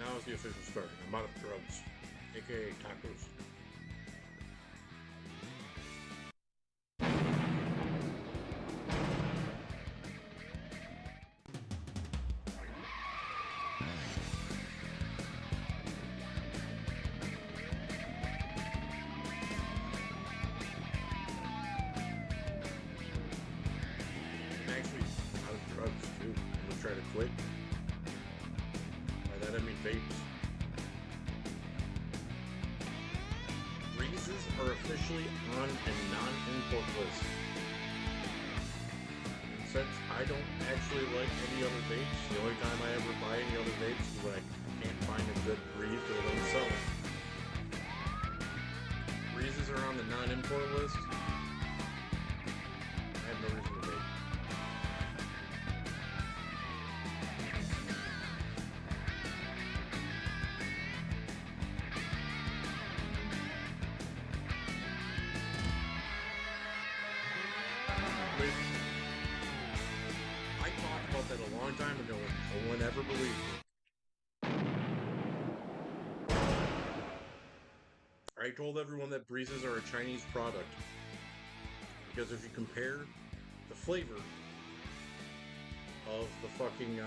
Now is the official starting. I'm out of drugs, aka tacos. I'm actually out of drugs too. I'm gonna try to quit. By that I mean vapes. Breezes are officially on a non-import list. And since I don't actually like any other vapes, the only time I ever buy any other vapes is when I can't find a good breeze that will sell it. Breezes are on the non-import list. I have no reason to vape. But I talked about that a long time ago and no one ever believed me. I told everyone that breezes are a Chinese product because if you compare the flavor of the fucking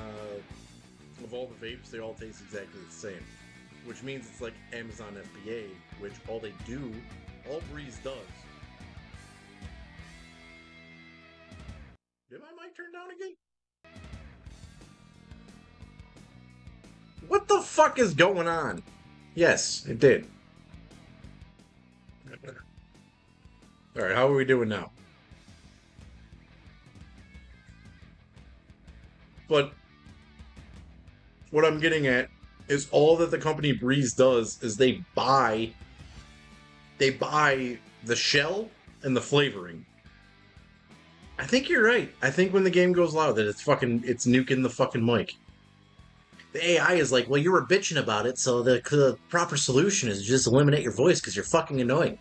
of all the vapes, they all taste exactly the same, which means it's like Amazon FBA, which all Breeze does. Did my mic turn down again? What the fuck is going on? Yes, it did. All right, how are we doing now? But what I'm getting at is all that the company Breeze does is they buy the shell and the flavoring. I think you're right. I think when the game goes loud that it's nuking the fucking mic. The AI is like, well, you were bitching about it, so the proper solution is just eliminate your voice because you're fucking annoying.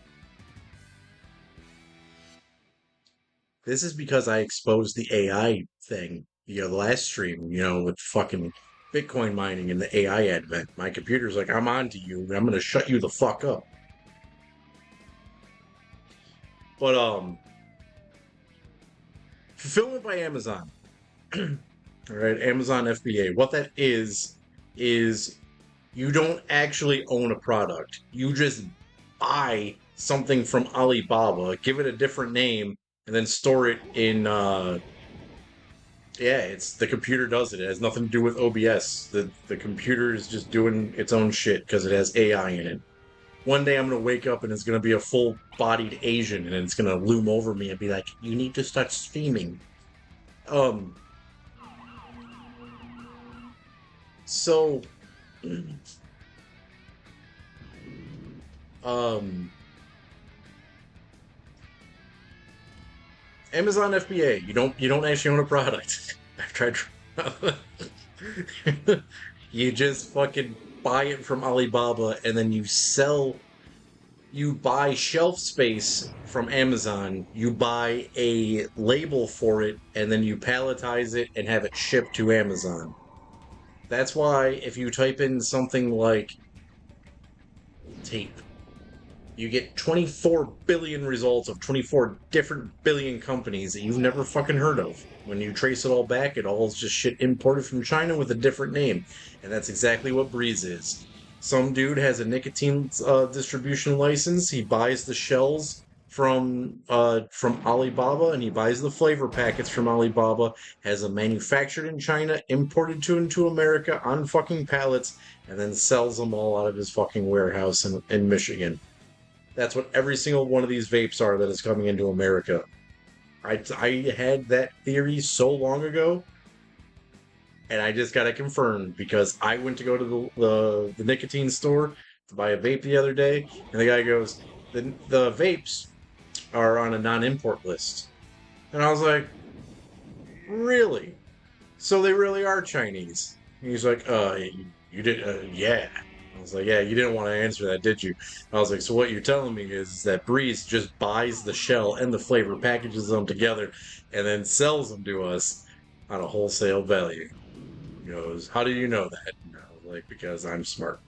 This is because I exposed the AI thing, the last stream, with fucking Bitcoin mining and the AI advent. My computer's like, I'm on to you. I'm gonna shut you the fuck up. But fulfillment by Amazon. All right, Amazon FBA. What that is you don't actually own a product. You just buy something from Alibaba, give it a different name, and then store it in yeah, it's the computer does it. It has nothing to do with OBS. The computer is just doing its own shit because it has AI in it. One day I'm gonna wake up and it's gonna be a full-bodied Asian and it's gonna loom over me and be like, "You need to start streaming." Um, so, um, Amazon FBA. You don't actually own a product. I've tried. You just fucking buy it from Alibaba and then you buy shelf space from Amazon, you buy a label for it, and then you palletize it and have it shipped to Amazon. That's why if you type in something like tape, you get 24 billion results of 24 different billion companies that you've never fucking heard of. When you trace it all back, it all is just shit imported from China with a different name. And that's exactly what Breeze is. Some dude has a nicotine distribution license. He buys the shells from Alibaba, and he buys the flavor packets from Alibaba. Has them manufactured in China, imported into America on fucking pallets, and then sells them all out of his fucking warehouse in Michigan. That's what every single one of these vapes are that is coming into America. I had that theory so long ago, and I just got it confirmed because I went to go to the nicotine store to buy a vape the other day, and the guy goes, the vapes are on a non-import list. And I was like, really? So they really are Chinese? And he's like, you did, yeah. I was like, yeah, you didn't want to answer that, did you? I was like, so what you're telling me is that Breeze just buys the shell and the flavor, packages them together, and then sells them to us on a wholesale value. He goes, how do you know that? And I was like, because I'm smart.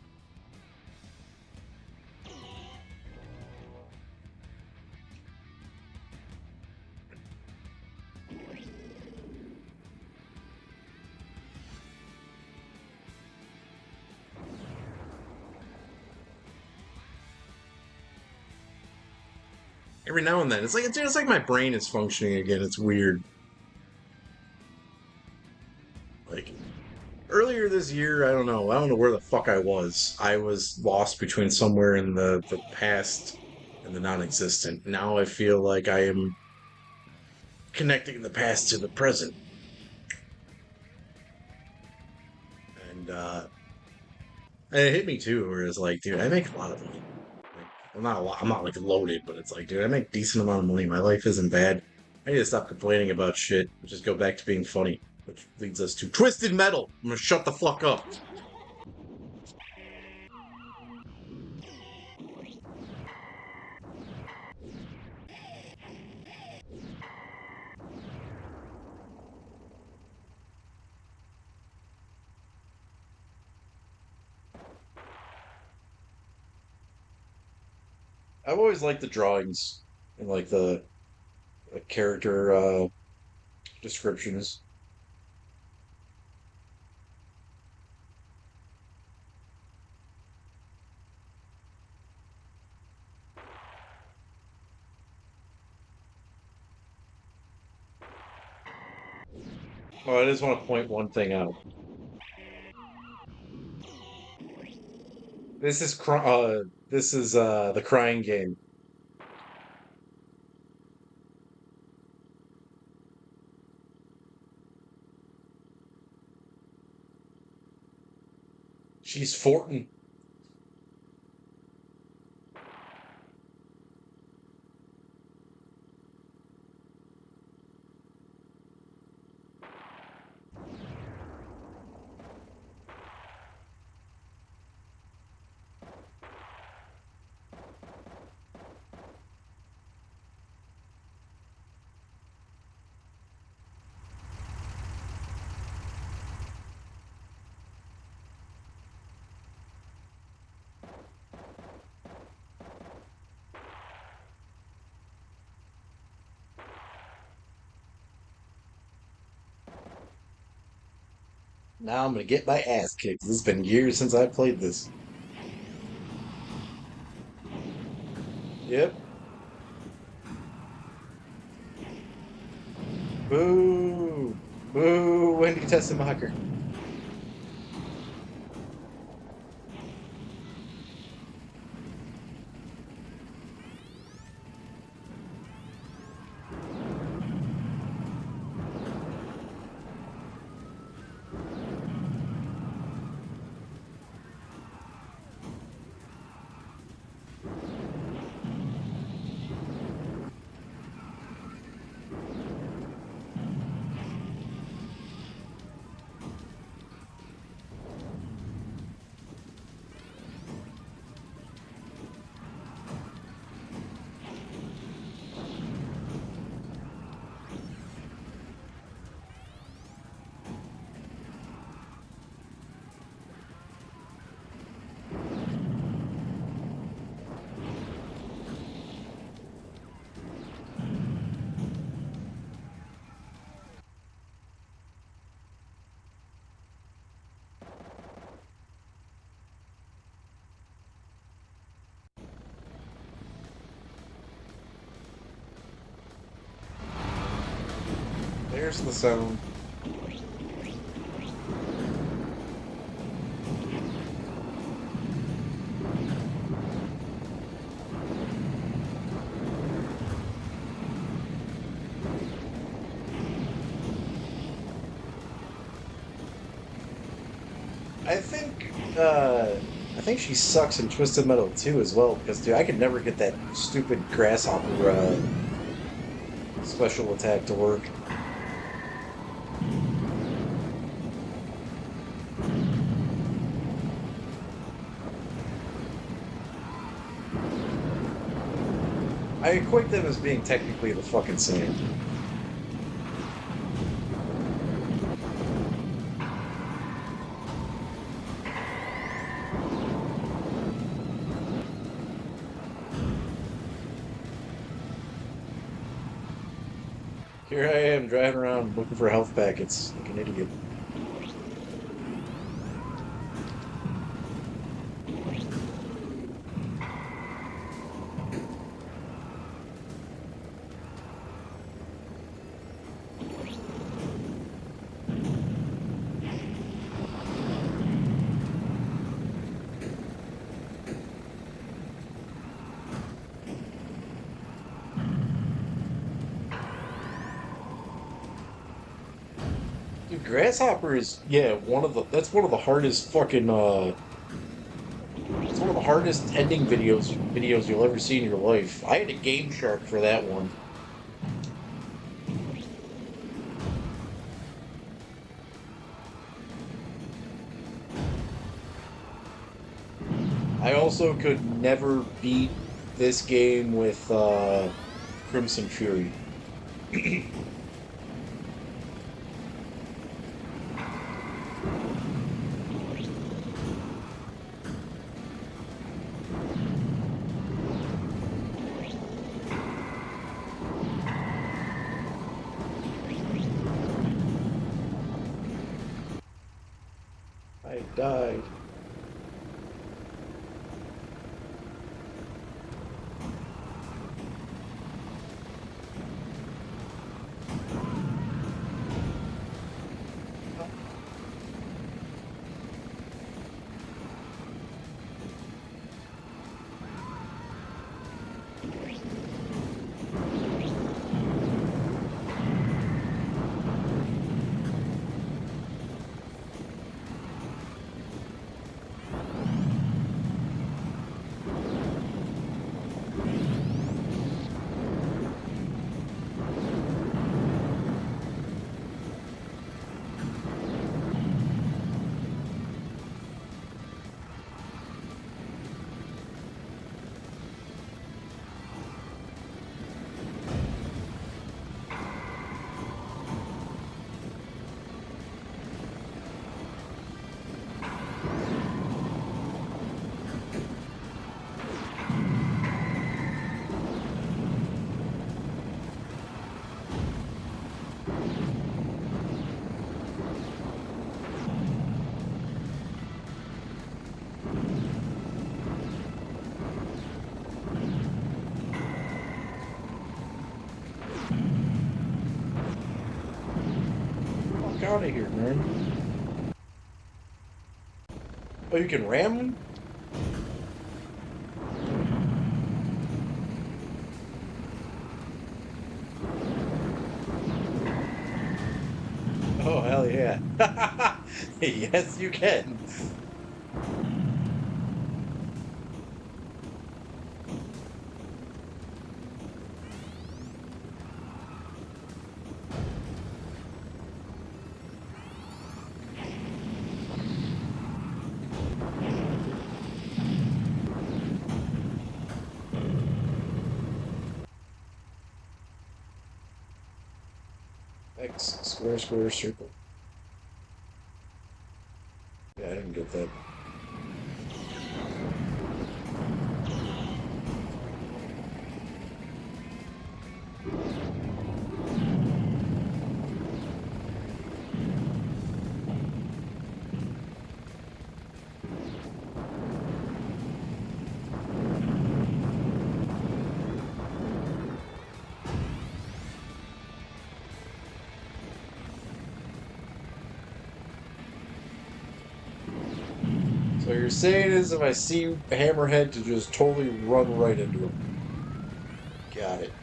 Every now and then, it's like my brain is functioning again. It's weird. Like earlier this year, I don't know. I don't know where the fuck I was. I was lost between somewhere in the past and the non-existent. Now I feel like I am connecting the past to the present. And it hit me too, where it's like, dude, I make a lot of money. Like, well, not a lot. I'm not like loaded, but it's like, dude, I make a decent amount of money. My life isn't bad. I need to stop complaining about shit. Just go back to being funny, which leads us to Twisted Metal. I'm gonna shut the fuck up. I've always liked the drawings and like the character descriptions. Oh, I just want to point one thing out. This is the crying game. She's Fortin. Now I'm gonna get my ass kicked. This has been years since I played this. Yep. Boo. Boo. Wendy Tessemacher. There's the sound. I think I think she sucks in Twisted Metal too as well because dude, I could never get that stupid grasshopper special attack to work. I equate them as being technically the fucking same. Here I am driving around looking for health packets like an idiot. Dude, Grasshopper is that's one of the hardest fucking it's one of the hardest ending videos you'll ever see in your life. I had a Game Shark for that one. I also could never beat this game with Crimson Fury. I died. Fuck out of here, man. Oh, you can ram him? Oh, hell yeah. Yes, you can. X, square, square, circle. Yeah, I didn't get that. So you're saying is if I see Hammerhead to just totally run right into him. Got it.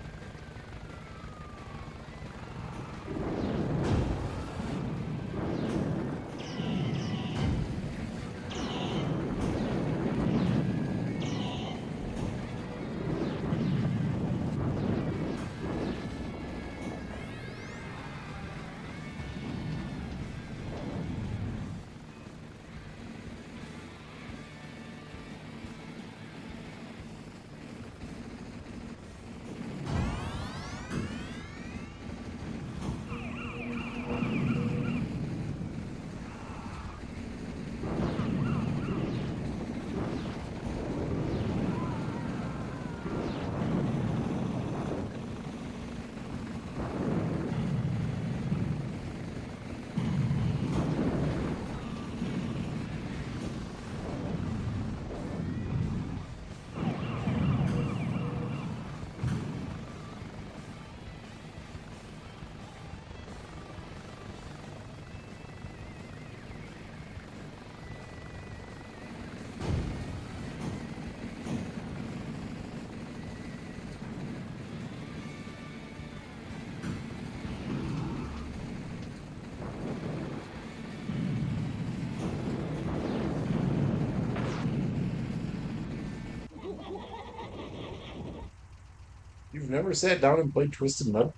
You've never sat down and played Twisted Metal?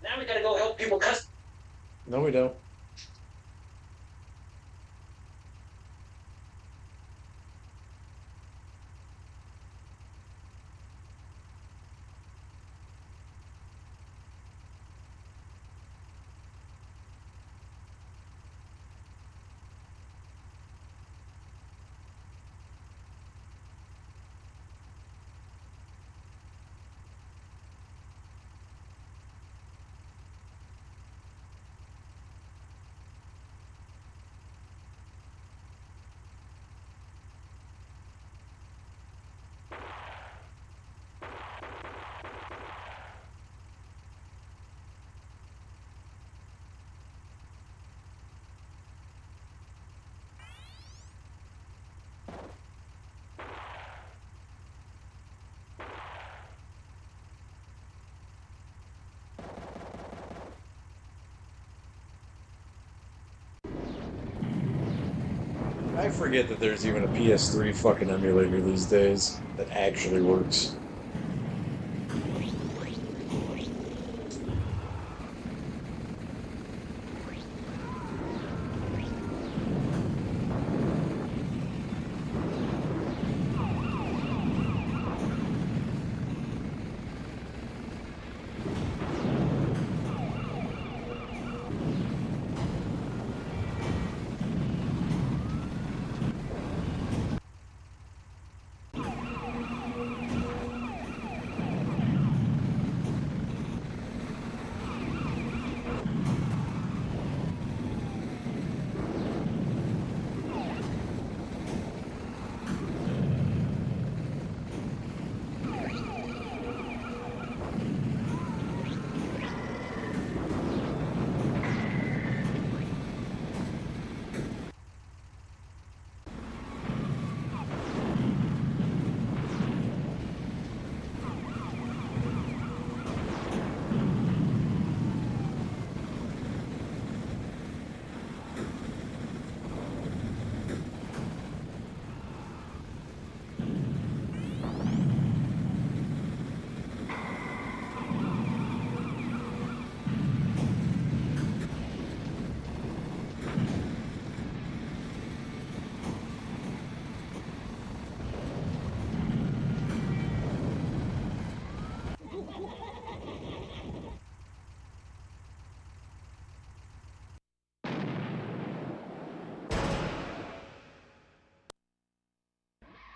Now we gotta go help people custom. No, we don't. I forget that there's even a PS3 fucking emulator these days that actually works.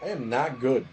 I am not good.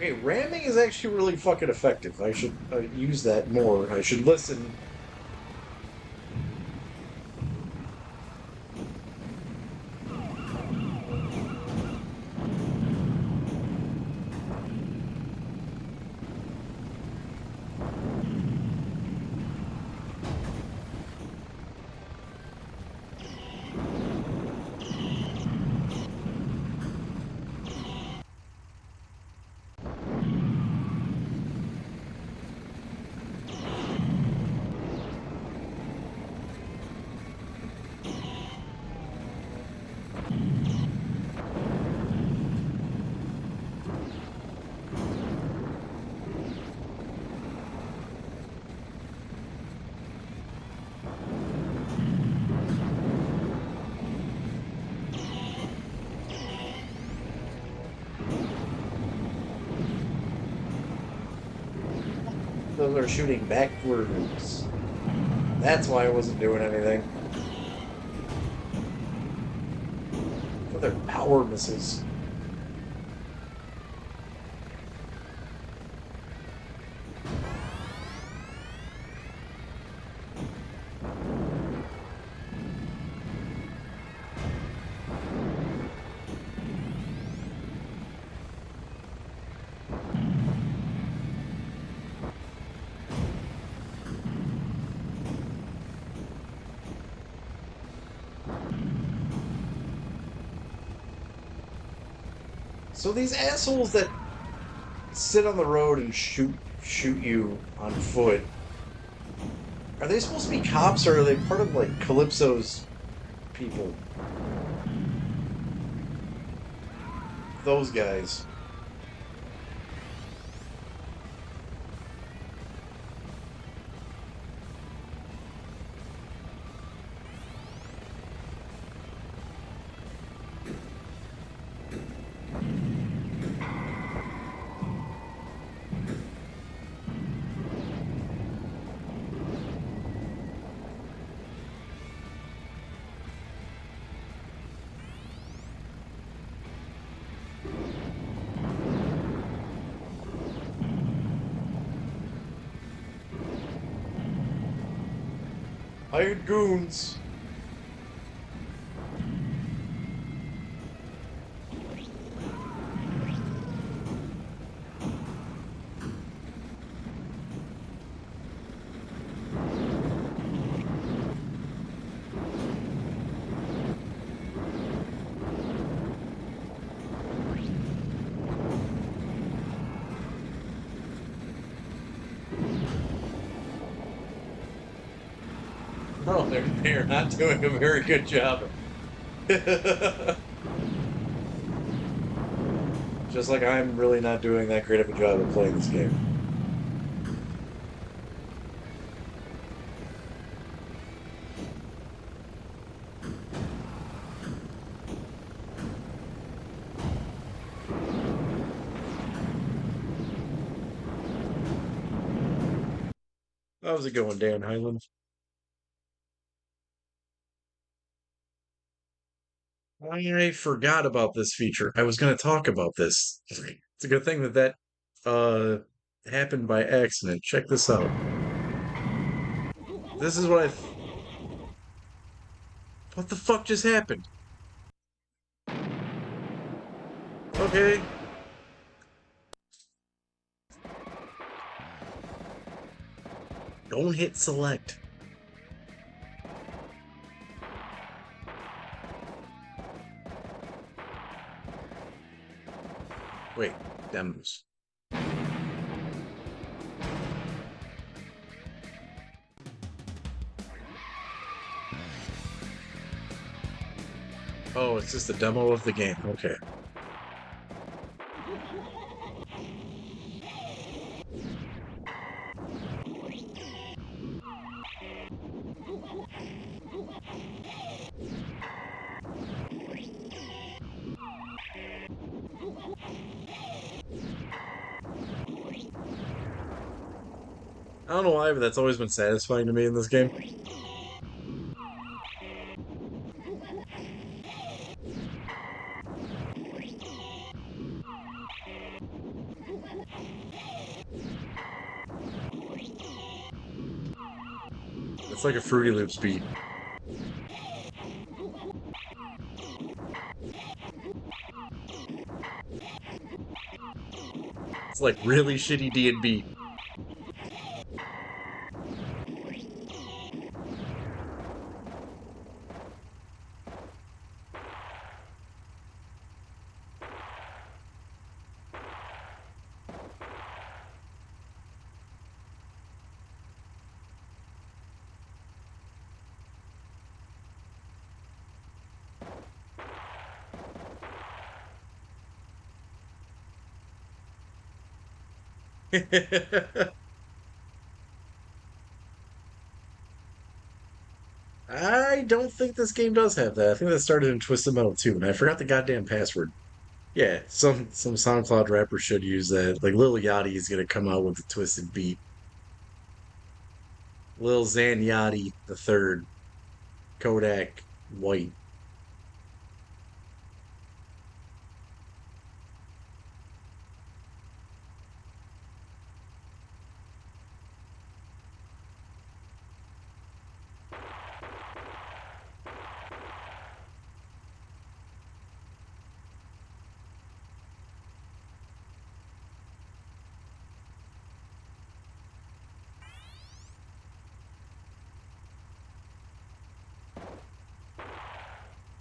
Okay, ramming is actually really fucking effective. I should use that more. I should listen. Those are shooting backwards. That's why I wasn't doing anything. For their power missiles. So these assholes that sit on the road and shoot you on foot, are they supposed to be cops or are they part of like Calypso's people? Those guys. Hired goons. Oh, they're not doing a very good job. Just like I'm really not doing that great of a job of playing this game. How's it going, Dan Highland? I forgot about this feature. I was going to talk about this. It's a good thing that uh happened by accident. Check this out. This is what the fuck just happened? Okay. Don't hit select. Wait, demos. Oh, it's just a demo of the game. Okay. I don't know why, but that's always been satisfying to me in this game. It's like a Fruity Loops beat. It's like really shitty D&B. I don't think this game does have that. I think that started in Twisted Metal 2, and I forgot the goddamn password. Yeah, some SoundCloud rapper should use that. Like Lil Yachty is gonna come out with a twisted beat. Lil Xan Yachty the third, Kodak White.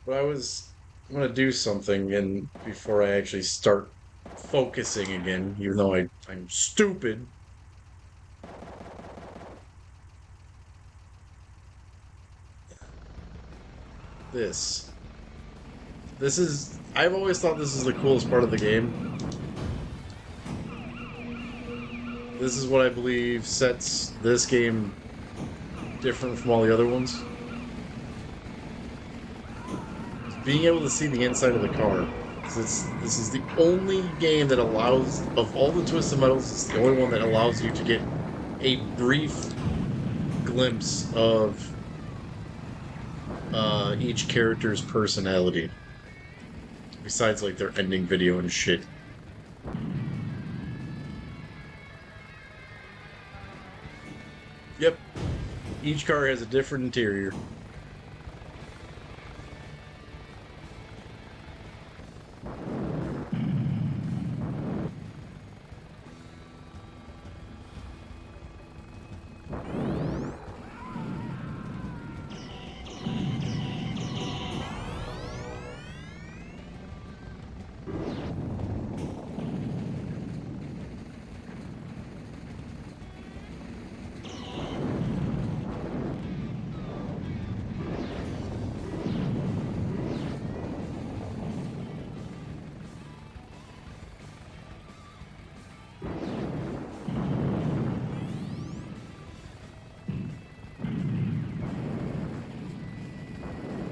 But I'm gonna do something, and before I actually start focusing again, even though I'm stupid. This. This is. I've always thought this is the coolest part of the game. This is what I believe sets this game different from all the other ones. Being able to see the inside of the car. This is the only game that allows, of all the Twisted Metals, it's the only one that allows you to get a brief glimpse of each character's personality. Besides, like, their ending video and shit. Yep. Each car has a different interior.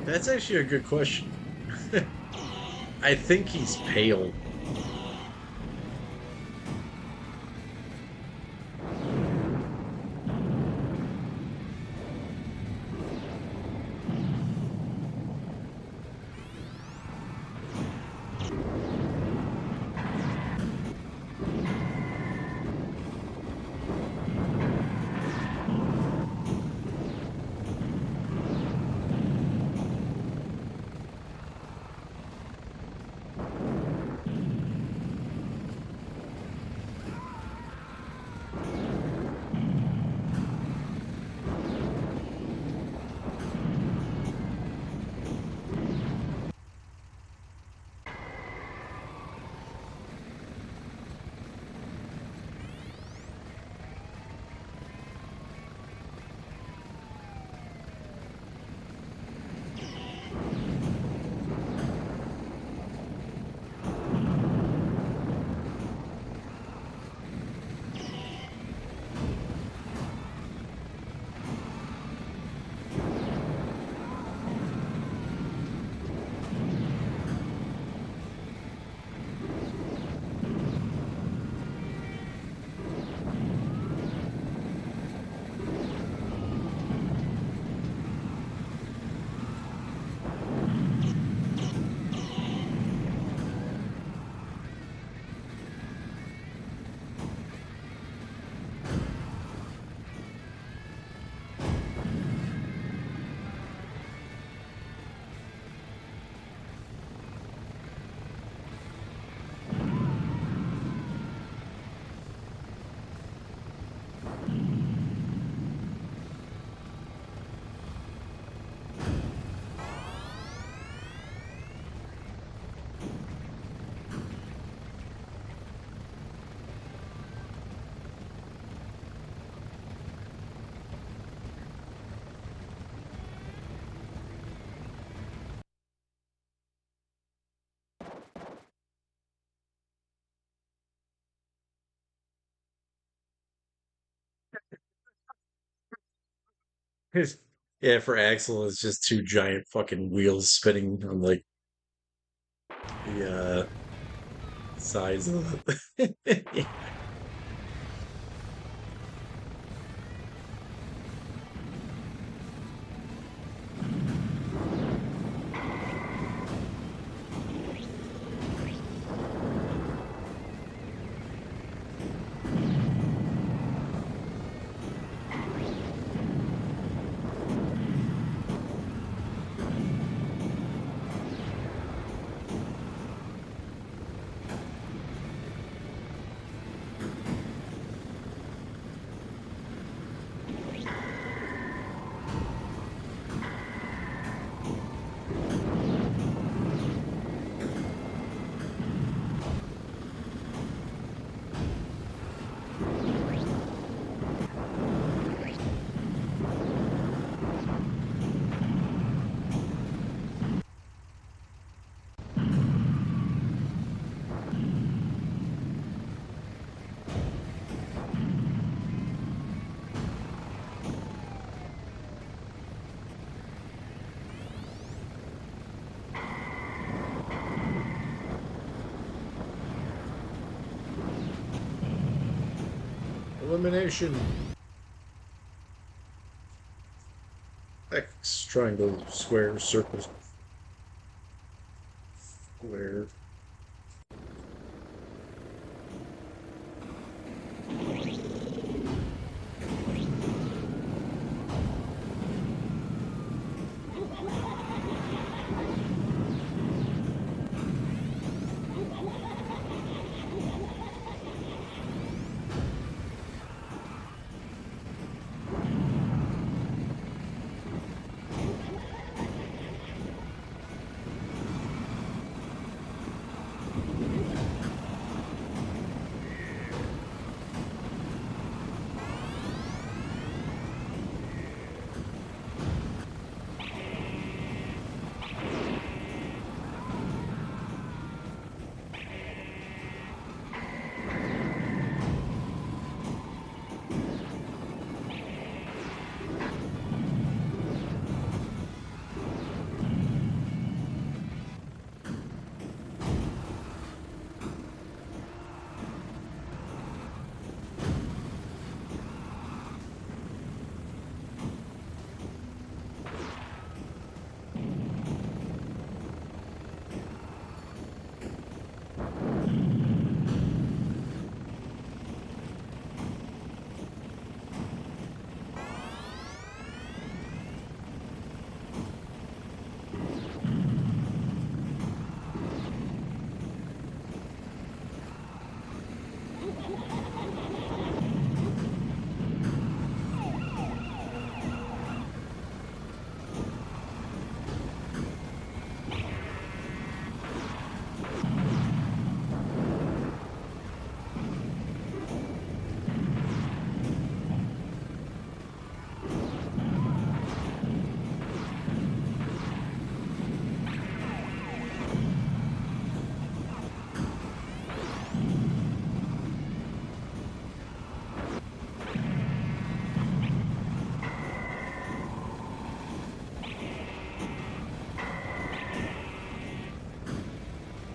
That's actually a good question. I think he's pale. Yeah, for Axel, it's just two giant fucking wheels spinning on like the size of the. Elimination. X, triangle, square, circle, square.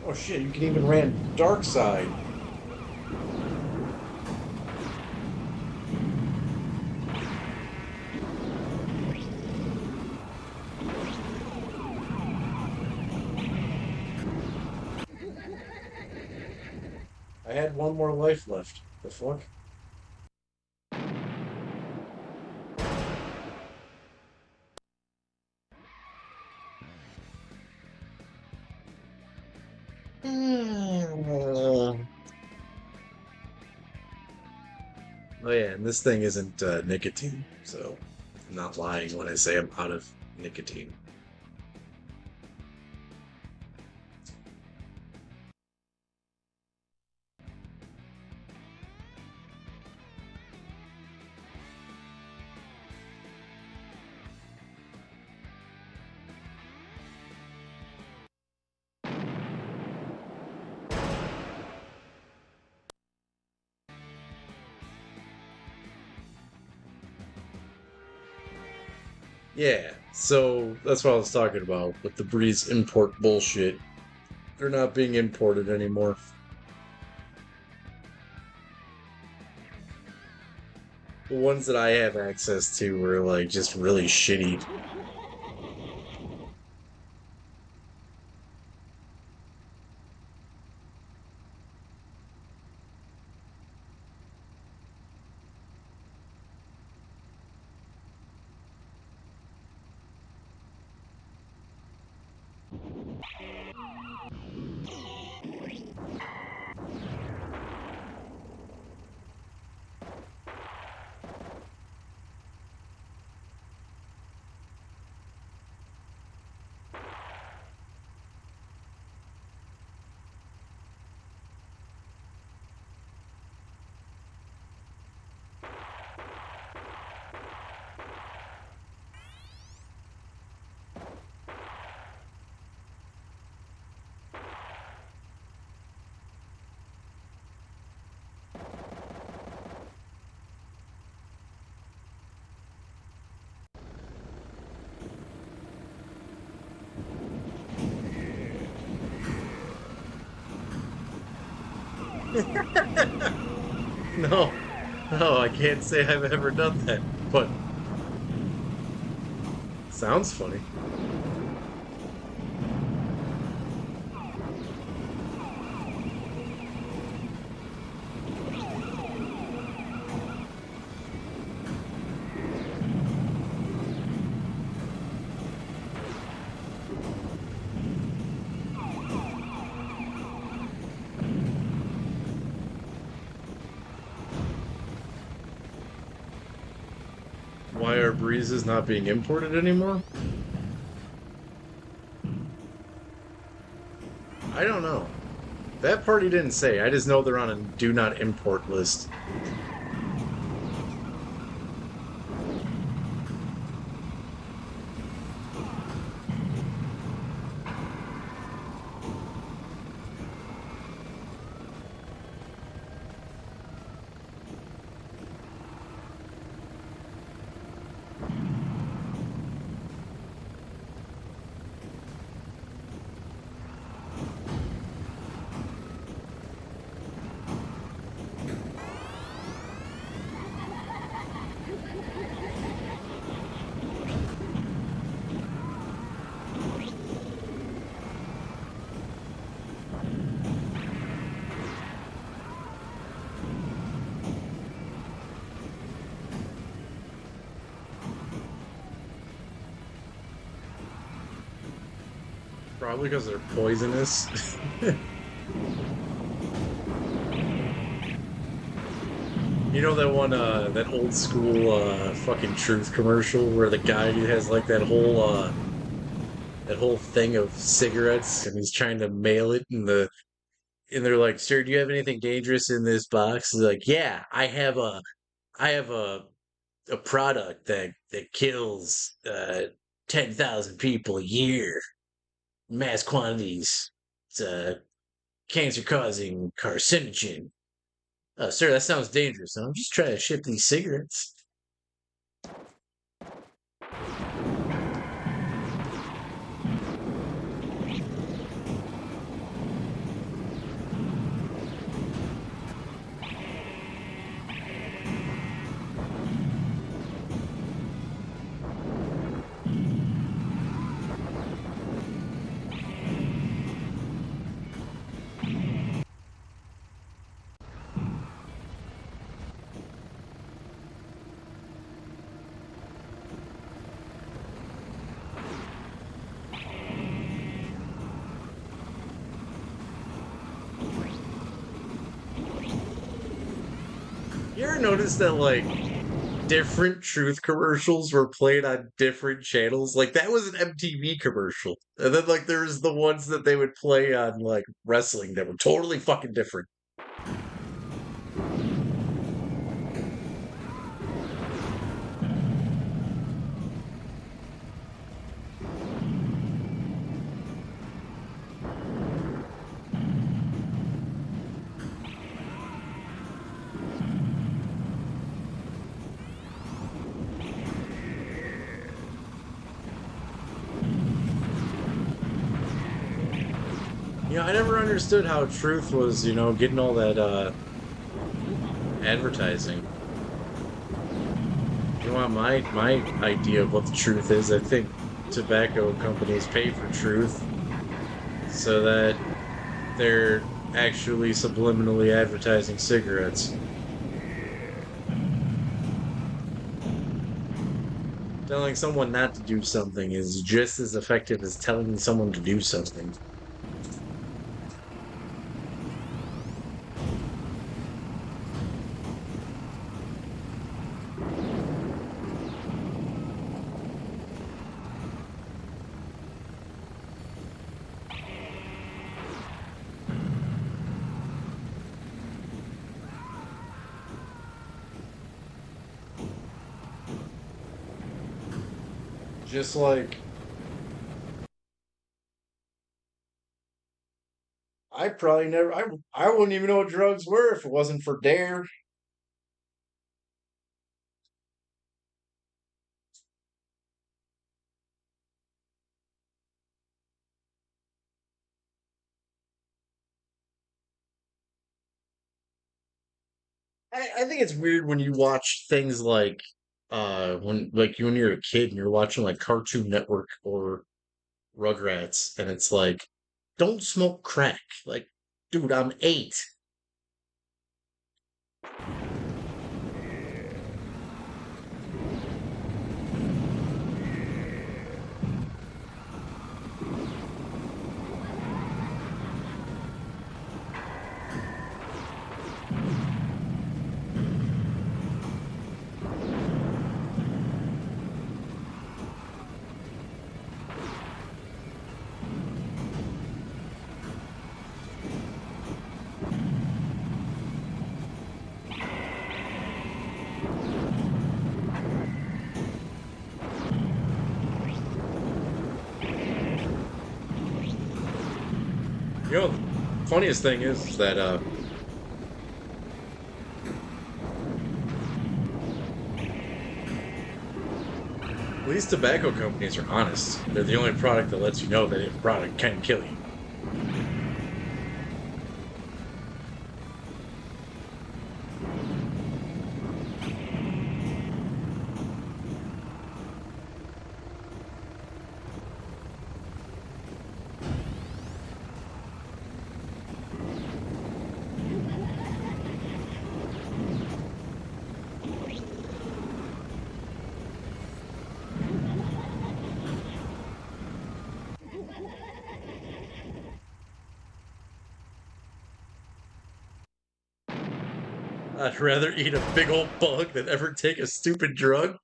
Oh shit, you can even ran dark side. I had one more life left. The fuck? Oh yeah, and this thing isn't nicotine, so I'm not lying when I say I'm out of nicotine. Yeah, so that's what I was talking about with the Breeze import bullshit. They're not being imported anymore. The ones that I have access to are like just really shitty. No, no, I can't say I've ever done that, but sounds funny. Why are breezes not being imported anymore? I don't know. That party didn't say. I just know they're on a do not import list. Probably because they're poisonous. You know that one, that old school, fucking truth commercial where the guy has like that whole thing of cigarettes and he's trying to mail it and they're like, "Sir, do you have anything dangerous in this box?" He's like, "Yeah, I have a product that kills 10,000 people a year, mass quantities. It's a cancer-causing carcinogen." Sir, that sounds dangerous. I'm just trying to ship these cigarettes. You ever notice that like different truth commercials were played on different channels? Like that was an MTV commercial, and then like there's the ones that they would play on like wrestling that were totally fucking different. I never understood how Truth was, getting all that advertising. You want my idea of what the truth is? I think tobacco companies pay for truth so that they're actually subliminally advertising cigarettes. Telling someone not to do something is just as effective as telling someone to do something. Just like I probably never I wouldn't even know what drugs were if it wasn't for Dare. I think it's weird when you watch things like when you're a kid and you're watching like Cartoon Network or Rugrats and it's like, don't smoke crack. Like, dude, I'm 8. The funniest thing is that these tobacco companies are honest. They're the only product that lets you know that a product can kill you. I'd rather eat a big old bug than ever take a stupid drug.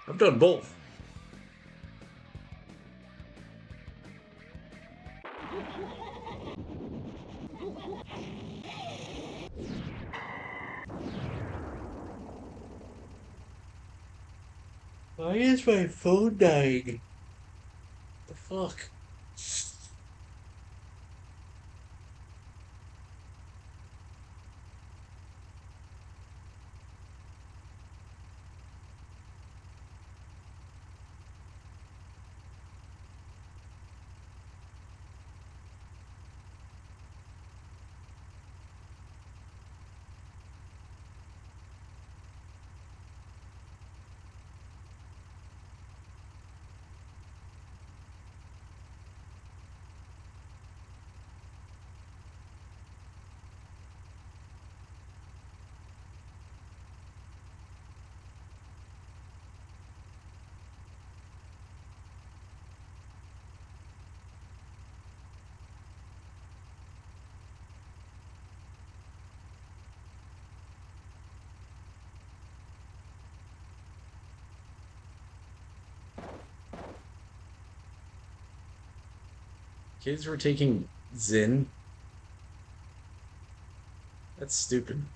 I've done both. Why is my phone dying? The fuck? Kids were taking Zyn? That's stupid.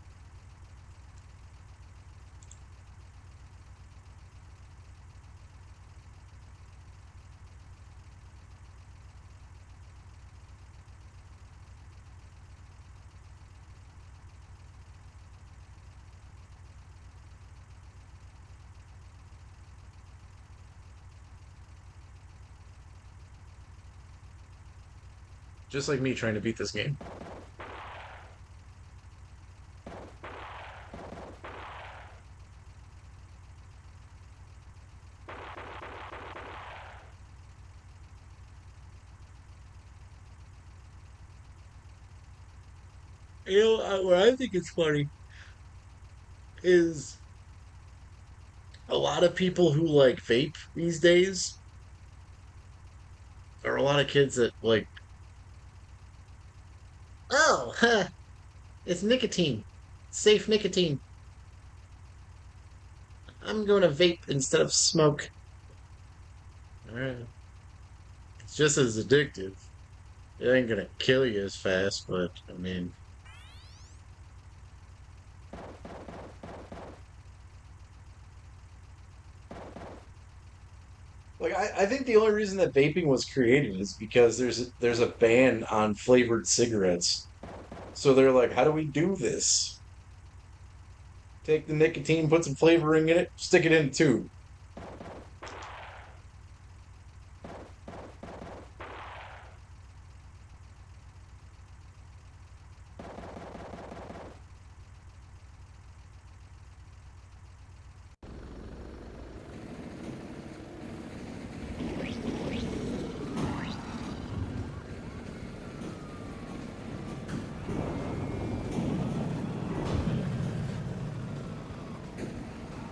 Just like me trying to beat this game. You know, what I think is funny is a lot of people who like vape these days are a lot of kids that like, oh, huh, it's nicotine, safe nicotine. I'm going to vape instead of smoke. All right. It's just as addictive. It ain't gonna kill you as fast, but I mean, like I think the only reason that vaping was created is because there's a ban on flavored cigarettes. So they're like, how do we do this? Take the nicotine, put some flavoring in it, stick it in a tube.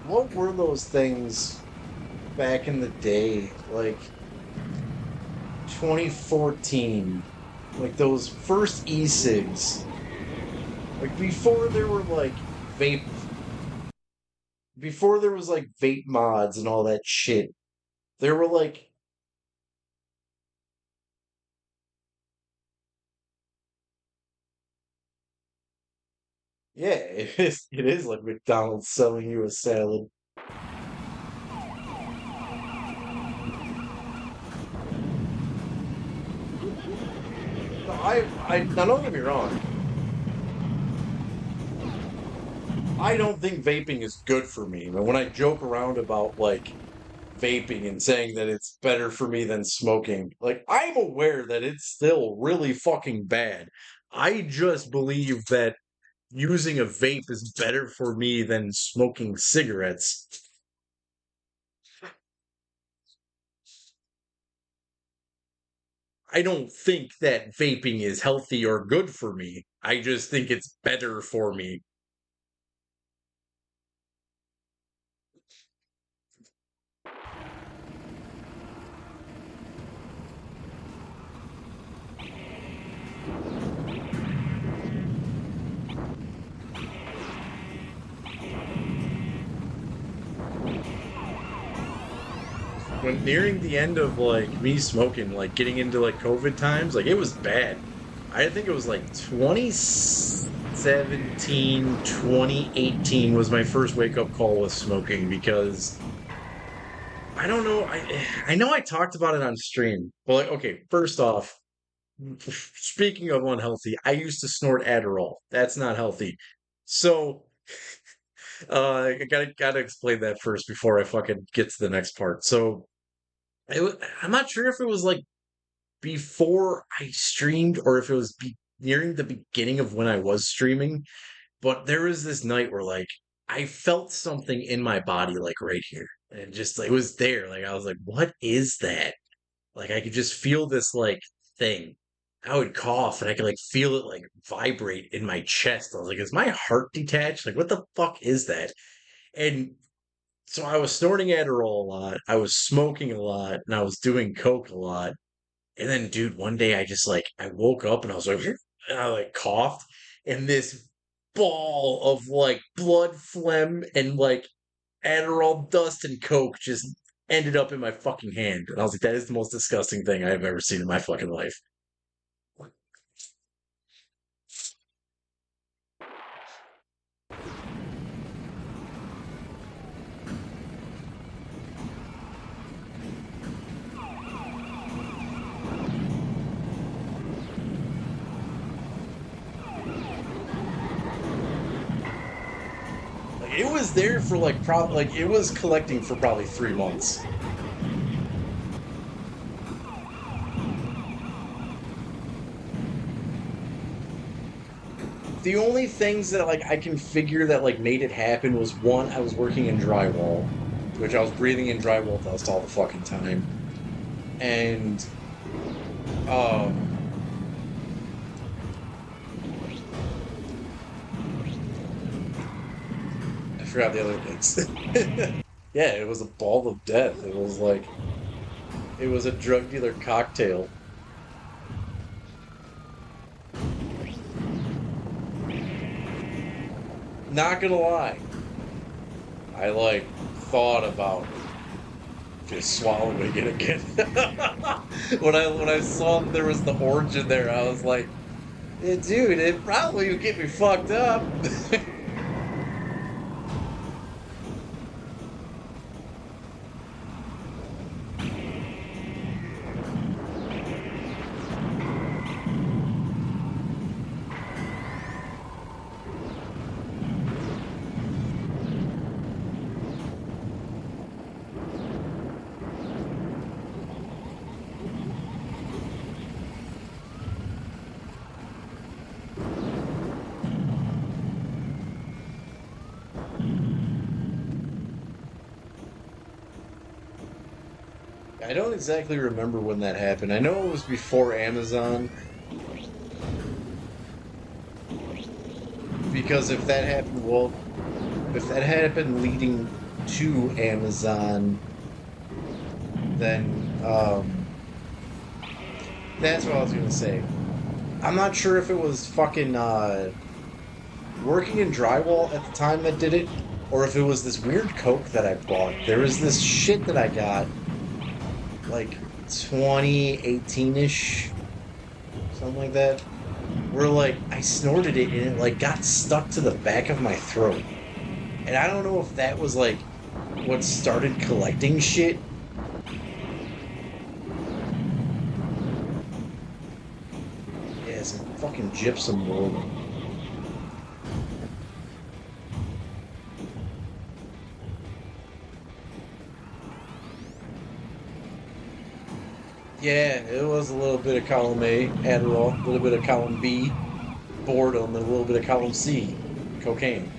What were those things back in the day? Like 2014, like those first e-cigs. Like before there were like vape, before there was like vape mods and all that shit. There were like, yeah, it is like McDonald's selling you a salad. No, now don't get me wrong. I don't think vaping is good for me. But when I joke around about like vaping and saying that it's better for me than smoking, like I'm aware that it's still really fucking bad. I just believe that using a vape is better for me than smoking cigarettes. I don't think that vaping is healthy or good for me. I just think it's better for me. When nearing the end of like me smoking, like getting into like COVID times, like it was bad. I think it was like 2017, 2018 was my first wake up call with smoking because I don't know. I know I talked about it on stream. Well, like, okay, first off, speaking of unhealthy, I used to snort Adderall. That's not healthy. So, I gotta explain that first before I fucking get to the next part. So, I'm not sure if it was like before I streamed or if it was nearing the beginning of when I was streaming, but there was this night where like I felt something in my body like right here. And just like it was there. Like I was like, what is that? Like I could just feel this like thing. I would cough and I could like feel it like vibrate in my chest. I was like, is my heart detached? Like what the fuck is that? And so I was snorting Adderall a lot. I was smoking a lot and I was doing coke a lot. And then, dude, one day I just like I woke up and I was like, and I like coughed, and this ball of like blood, phlegm, and like Adderall dust and coke just ended up in my fucking hand. And I was like, that is the most disgusting thing I've ever seen in my fucking life. Like it was there for like probably like it was collecting for probably 3 months. The only things that like I can figure that like made it happen was one, I was working in drywall, which I was breathing in drywall dust all the fucking time, and um, I forgot the other things. Yeah, it was a ball of death. It was like it was a drug dealer cocktail. Not gonna lie, I like thought about just swallowing it again. When I saw that there was the orange in there, I was like, dude, it probably would get me fucked up. I don't exactly remember when that happened. I know it was before Amazon, because if that happened, well, if that happened leading to Amazon, then that's what I was gonna say. I'm not sure if it was fucking working in drywall at the time that did it, or if it was this weird Coke that I bought. There was this shit that I got like 2018-ish, something like that, where like I snorted it and it like got stuck to the back of my throat. And I don't know if that was like what started collecting shit. Yeah, some fucking gypsum mold. Yeah, it was a little bit of column A, Adderall, a little bit of column B, boredom, and a little bit of column C, cocaine.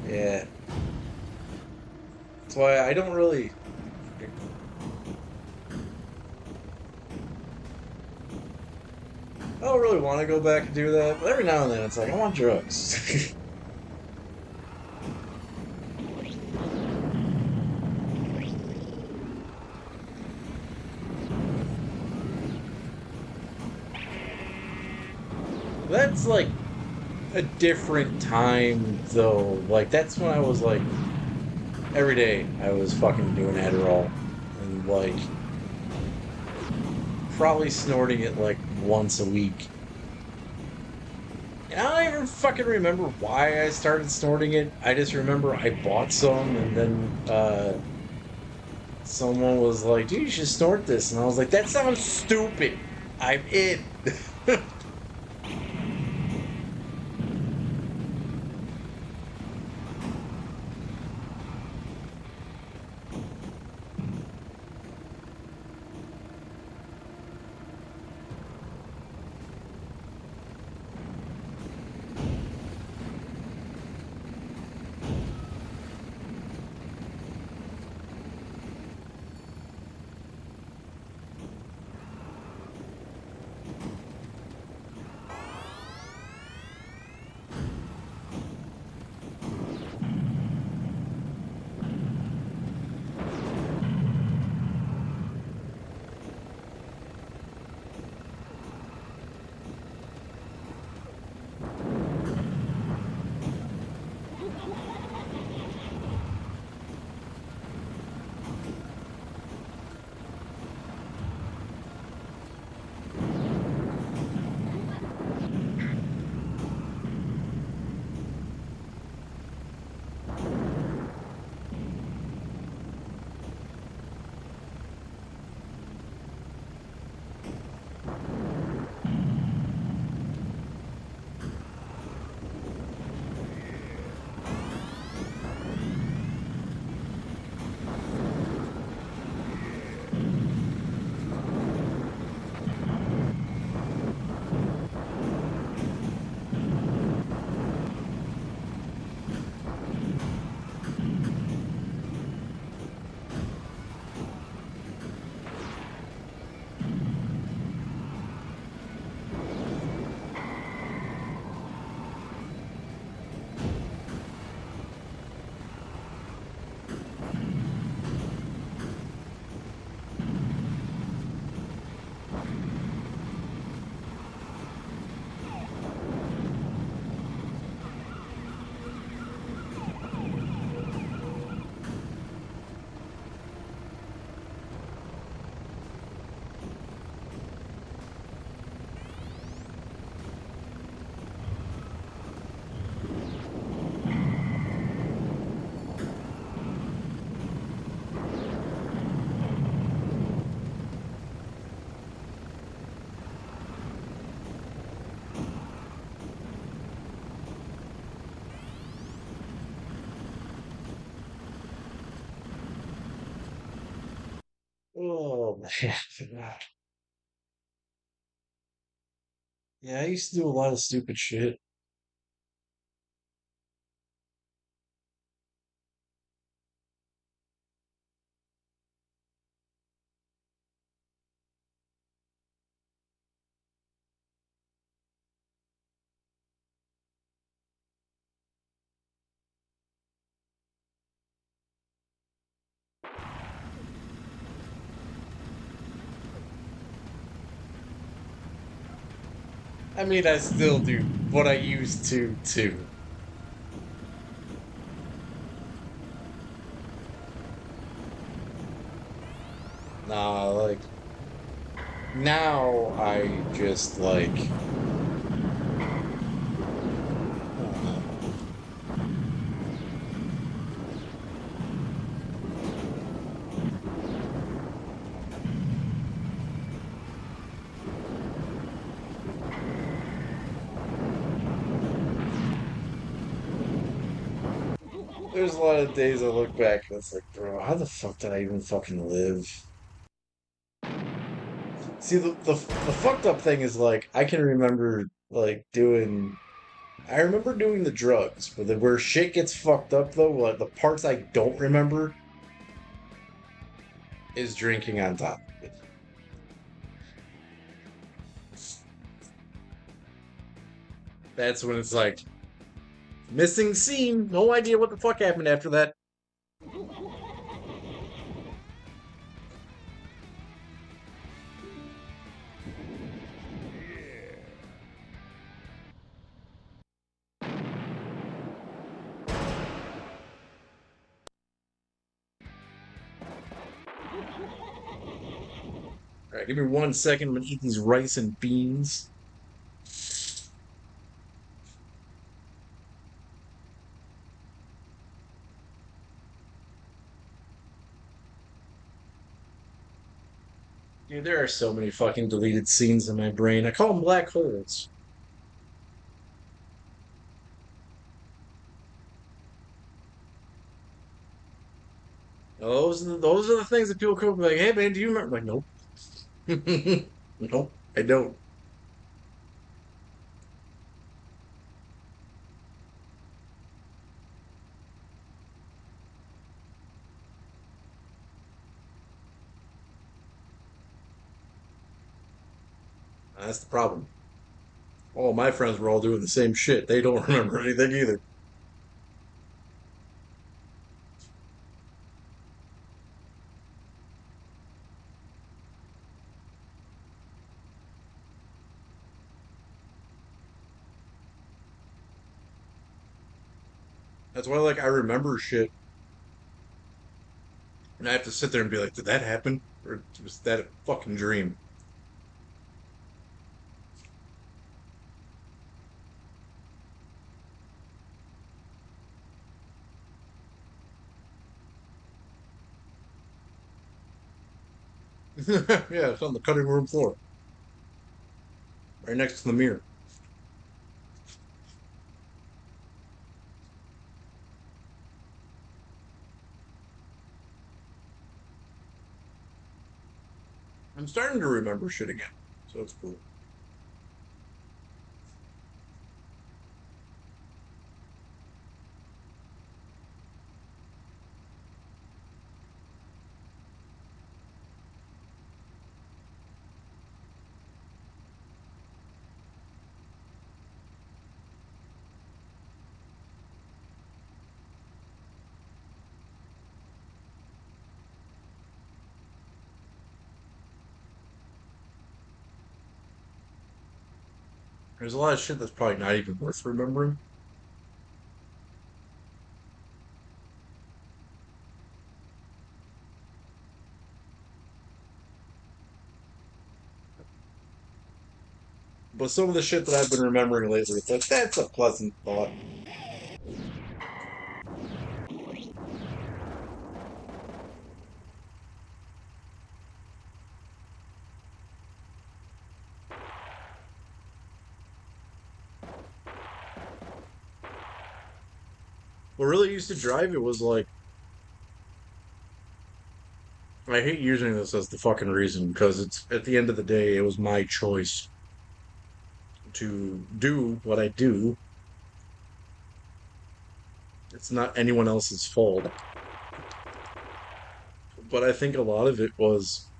Yeah. That's why I don't really want to go back and do that, but every now and then it's like I want drugs. That's like a different time though. Like that's when I was like every day I was fucking doing Adderall and like probably snorting it like once a week. And I don't even fucking remember why I started snorting it. I just remember I bought some and then someone was like, dude, you should snort this. And I was like, that sounds stupid. I'm in. Oh man. Yeah, I used to do a lot of stupid shit. I mean, I still do, but I used to too. Nah, like now I just like I don't know. There's a lot of days I look back and it's like, bro, how the fuck did I even fucking live? See, the fucked up thing is like I can remember like doing. I remember doing the drugs, but where shit gets fucked up though, like the parts I don't remember is drinking on top of it. That's when it's like missing scene. No idea what the fuck happened after that. All right, give me 1 second. I'm gonna eat these rice and beans. Dude, there are so many fucking deleted scenes in my brain. I call them black holes. Those are the things that people come up with, like, hey man, do you remember? I'm like, nope. Nope, I don't. That's the problem. All my friends were all doing the same shit. They don't remember anything either. That's why, like, I remember shit, and I have to sit there and be like, did that happen, or was that a fucking dream? Yeah, it's on the cutting room floor, right next to the mirror. I'm starting to remember shit again, so it's cool. There's a lot of shit that's probably not even worth remembering. But some of the shit that I've been remembering lately, it's like, that's a pleasant thought. What really used to drive it was like, I hate using this as the fucking reason because it's at the end of the day, it was my choice to do what I do. It's not anyone else's fault. But I think a lot of it was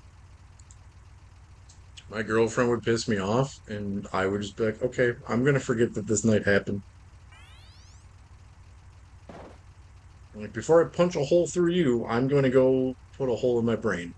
my girlfriend would piss me off, and I would just be like, okay, I'm gonna forget that this night happened. Like, before I punch a hole through you, I'm gonna go put a hole in my brain.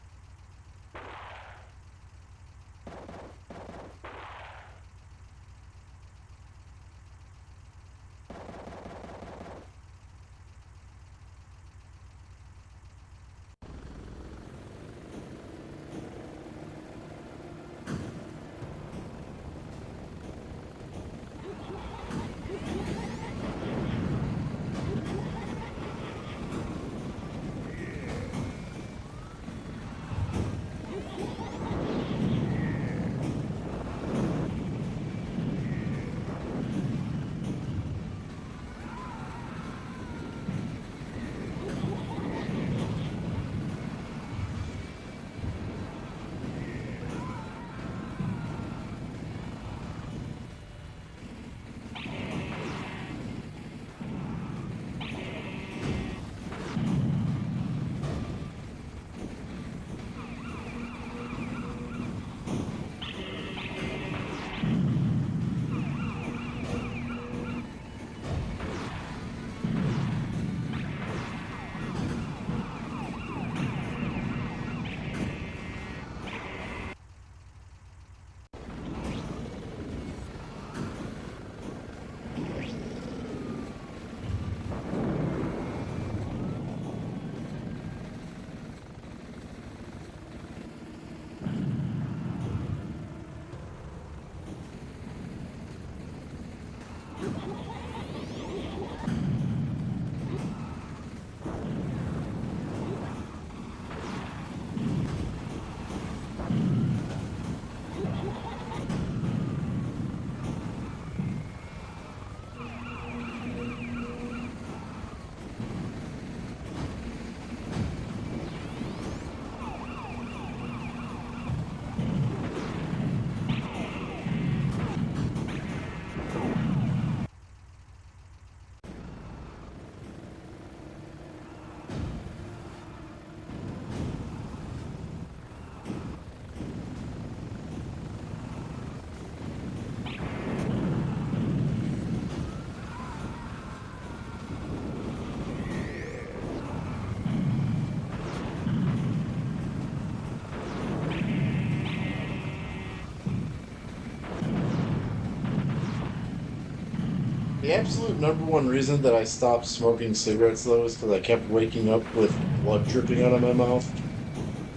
The absolute number one reason that I stopped smoking cigarettes, though, is because I kept waking up with blood dripping out of my mouth.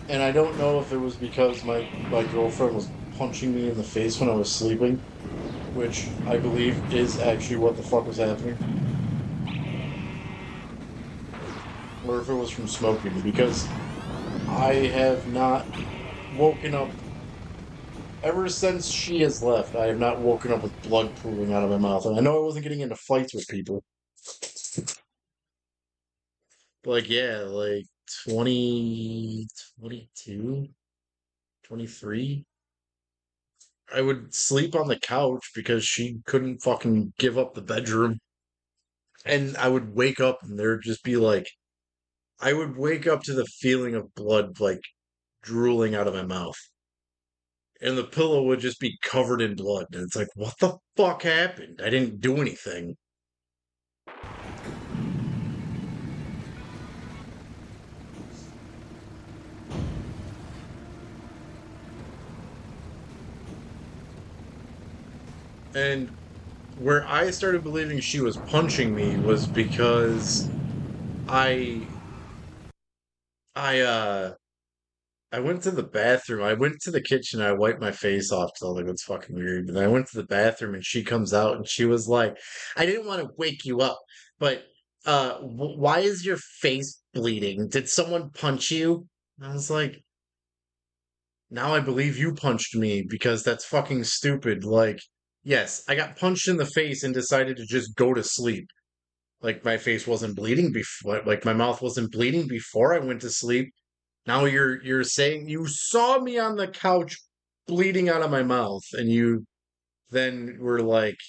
And I don't know if it was because my girlfriend was punching me in the face when I was sleeping, which I believe is actually what the fuck was happening, or if it was from smoking, because I have not woken up ever since she has left. I have not woken up with blood pooling out of my mouth. And I know I wasn't getting into fights with people. But like, yeah, like 20, 22, 23. I would sleep on the couch because she couldn't fucking give up the bedroom. And I would wake up and there'd just be like, I would wake up to the feeling of blood like drooling out of my mouth. And the pillow would just be covered in blood. And it's like, what the fuck happened? I didn't do anything. And where I started believing she was punching me was because I I I went to the bathroom. I went to the kitchen. I wiped my face off because I was like, that's fucking weird. And then I went to the bathroom and she comes out and she was like, I didn't want to wake you up, but why is your face bleeding? Did someone punch you? And I was like, now I believe you punched me because that's fucking stupid. Like, yes, I got punched in the face and decided to just go to sleep. Like, my face wasn't bleeding before, like, my mouth wasn't bleeding before I went to sleep. Now you're saying you saw me on the couch bleeding out of my mouth, and you then were like,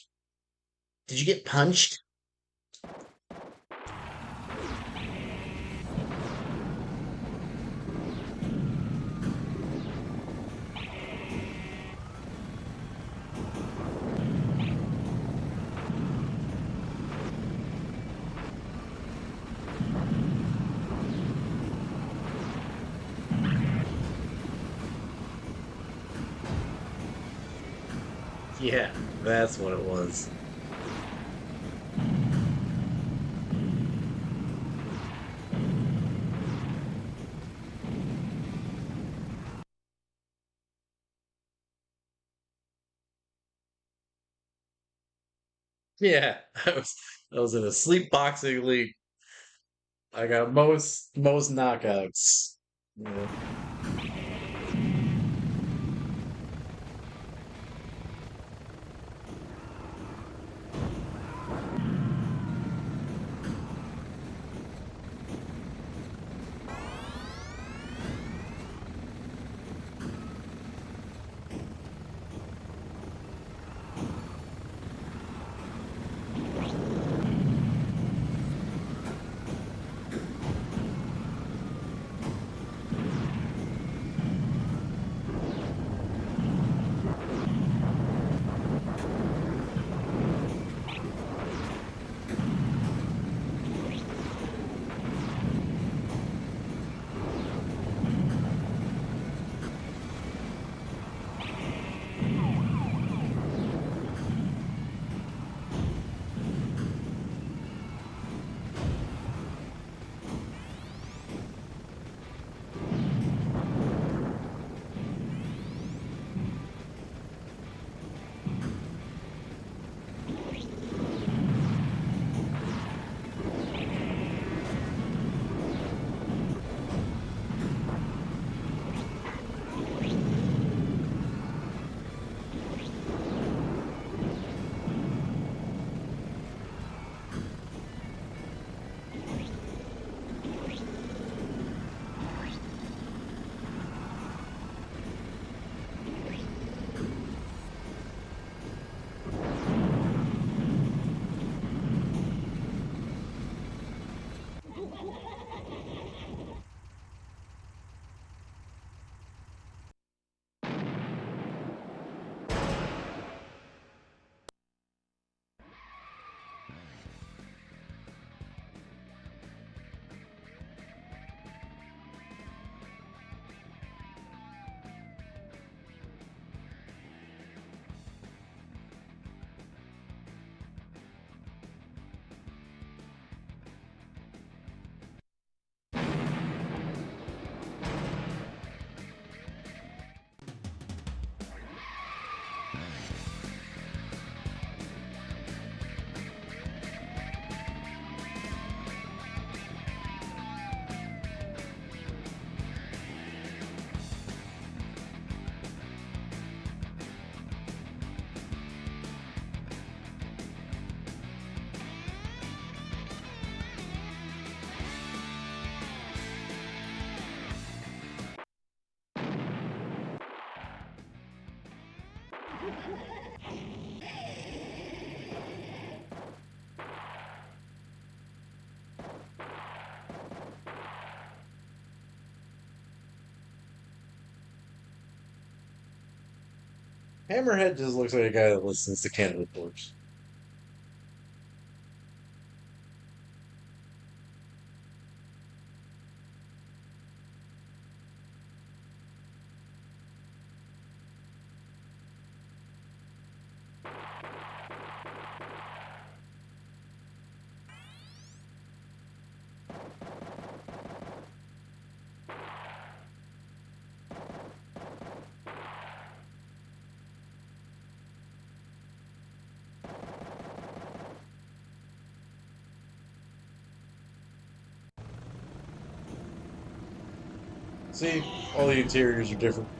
"Did you get punched?" Yeah, that's what it was. Yeah, I was in a sleep boxing league. I got most knockouts. Yeah. Hammerhead just looks like a guy that listens to Cannibal Corpse. See, all the interiors are different.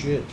shit.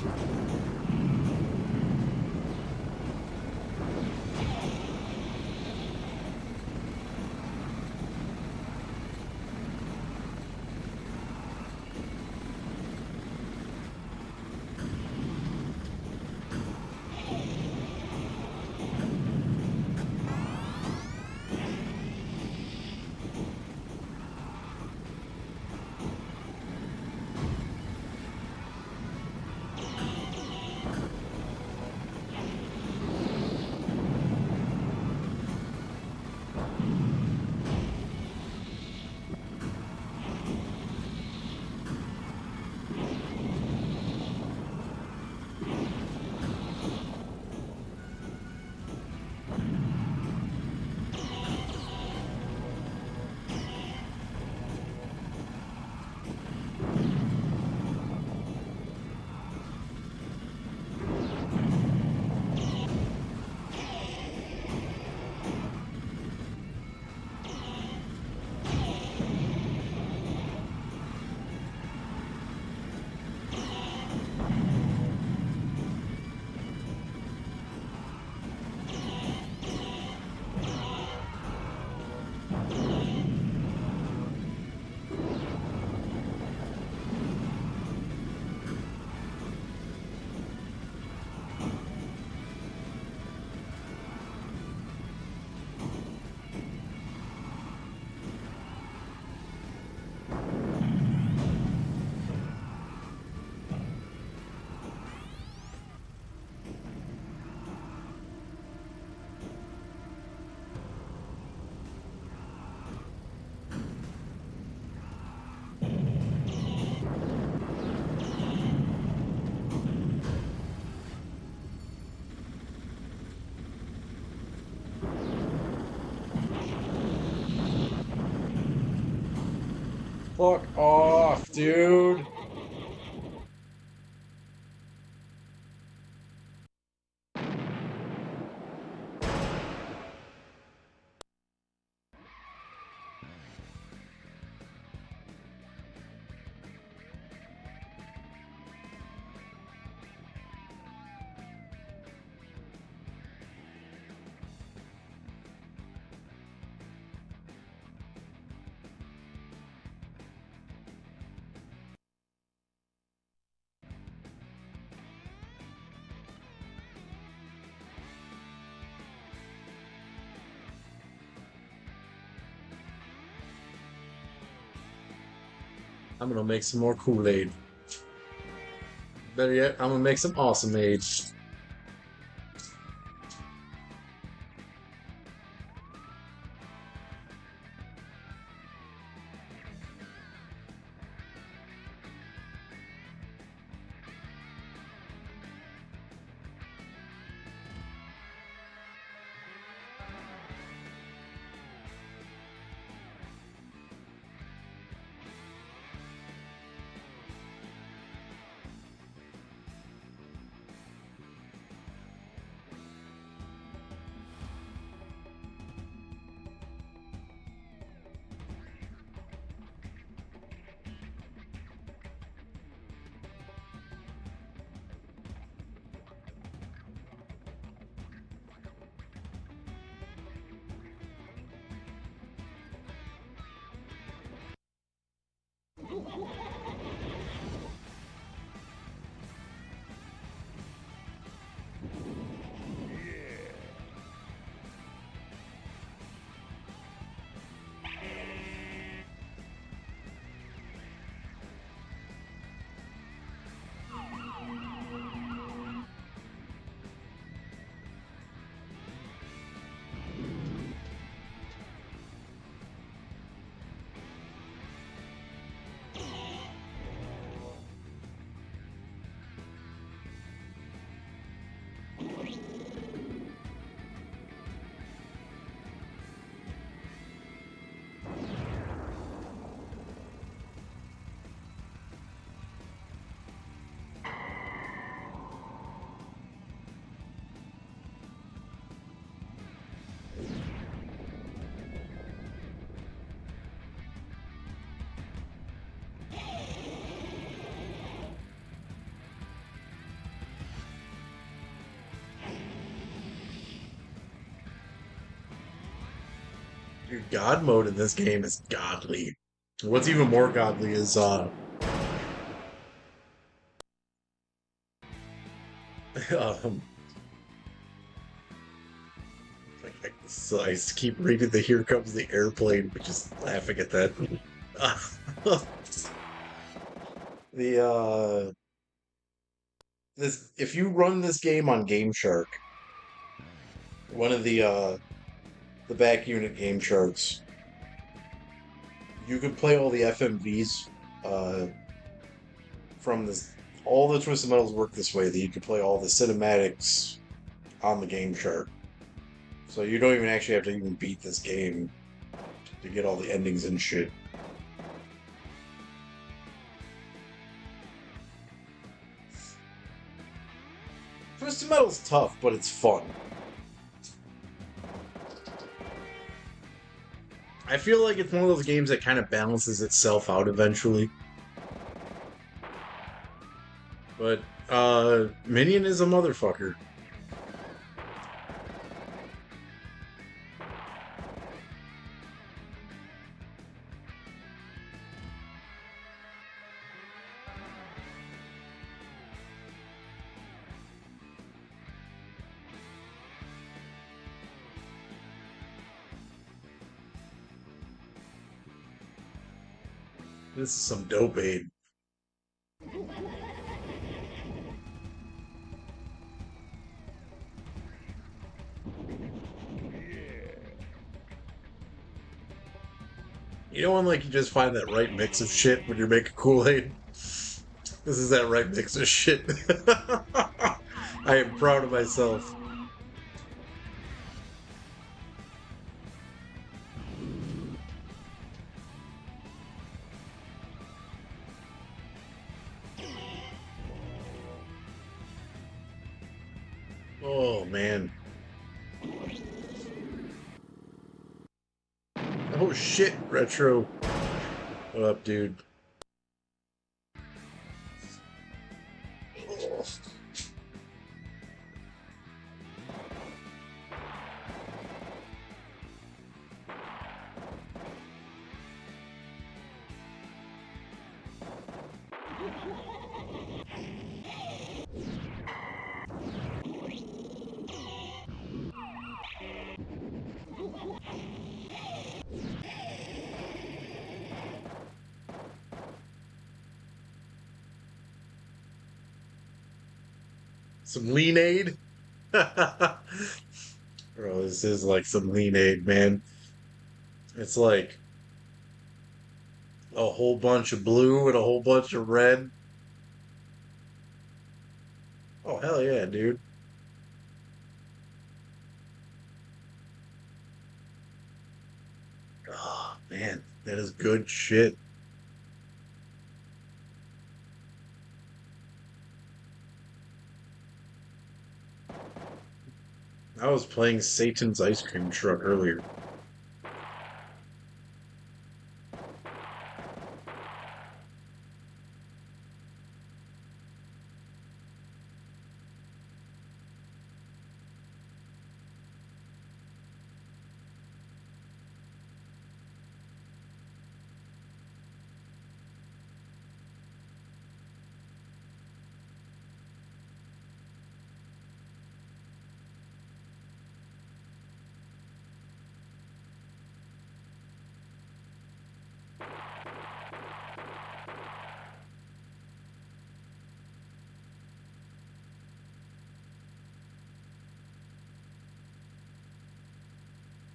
Fuck off, dude. I'm gonna make some more Kool-Aid. Better yet, I'm gonna make some awesome age. Dude, God mode in this game is godly. What's even more godly is um so I just keep reading the "Here Comes the Airplane," but just laughing at that. The this if you run this game on Game Shark, one of the back unit game sharks, you can play all the FMVs uh from this. All the Twisted Metals work this way, that you can play all the cinematics on the Game Shark. So you don't even actually have to even beat this game to get all the endings and shit. Twisted Metal's tough, but it's fun. I feel like it's one of those games that kind of balances itself out eventually. But Minion is a motherfucker. This is some dope aid. You know when like you just find that right mix of shit when you're making Kool-Aid? This is that right mix of shit. I am proud of myself. Oh man. Oh shit, Retro. What up, dude? Oh. Some lean aid? Bro, this is like some lean aid, man. It's like a whole bunch of blue and a whole bunch of red. Oh, hell yeah, dude. Oh, man, that is good shit. I was playing Satan's Ice Cream Truck earlier.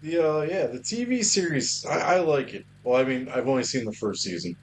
Yeah, the TV series, I like it. Well, I mean, I've only seen the first season.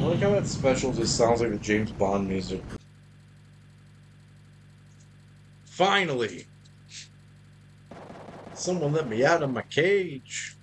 I like how that special just sounds like the James Bond music. Finally! Someone let me out of my cage.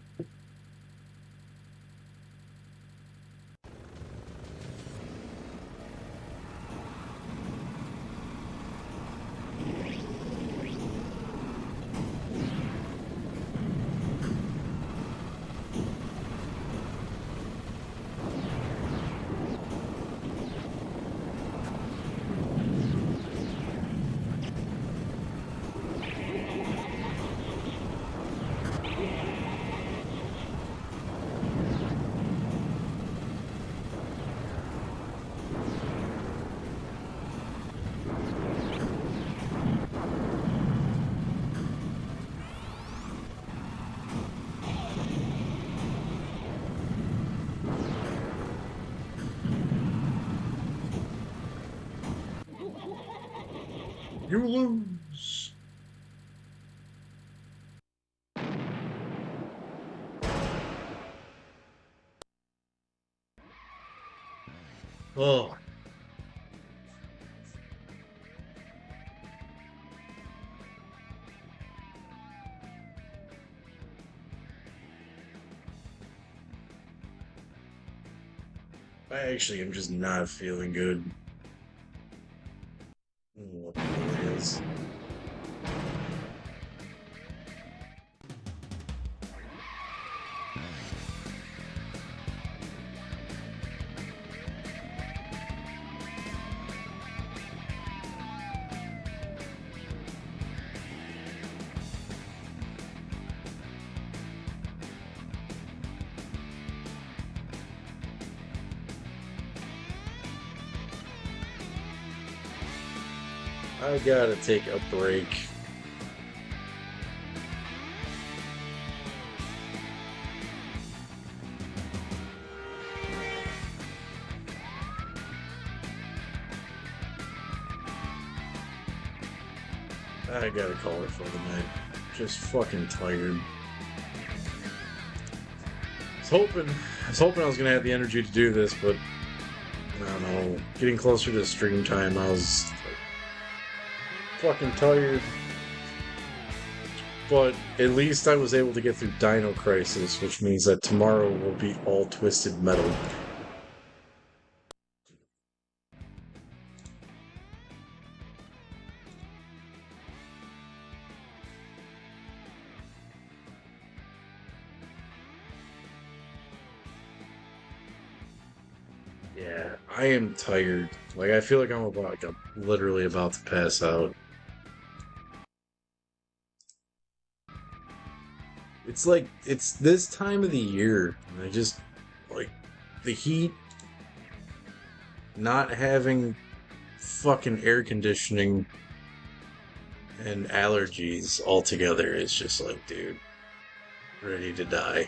You lose. Oh. I actually am just not feeling good. I don't know what the hell it is. I gotta take a break. I gotta call it for the night. Just fucking tired. I was gonna have the energy to do this, but I don't know. Getting closer to stream time, I was fucking tired. But at least I was able to get through Dino Crisis, which means that tomorrow will be all Twisted Metal. Yeah, I am tired. Like I feel like I'm literally about to pass out. It's like it's this time of the year, and I just like the heat, not having fucking air conditioning and allergies altogether is just like, dude, ready to die.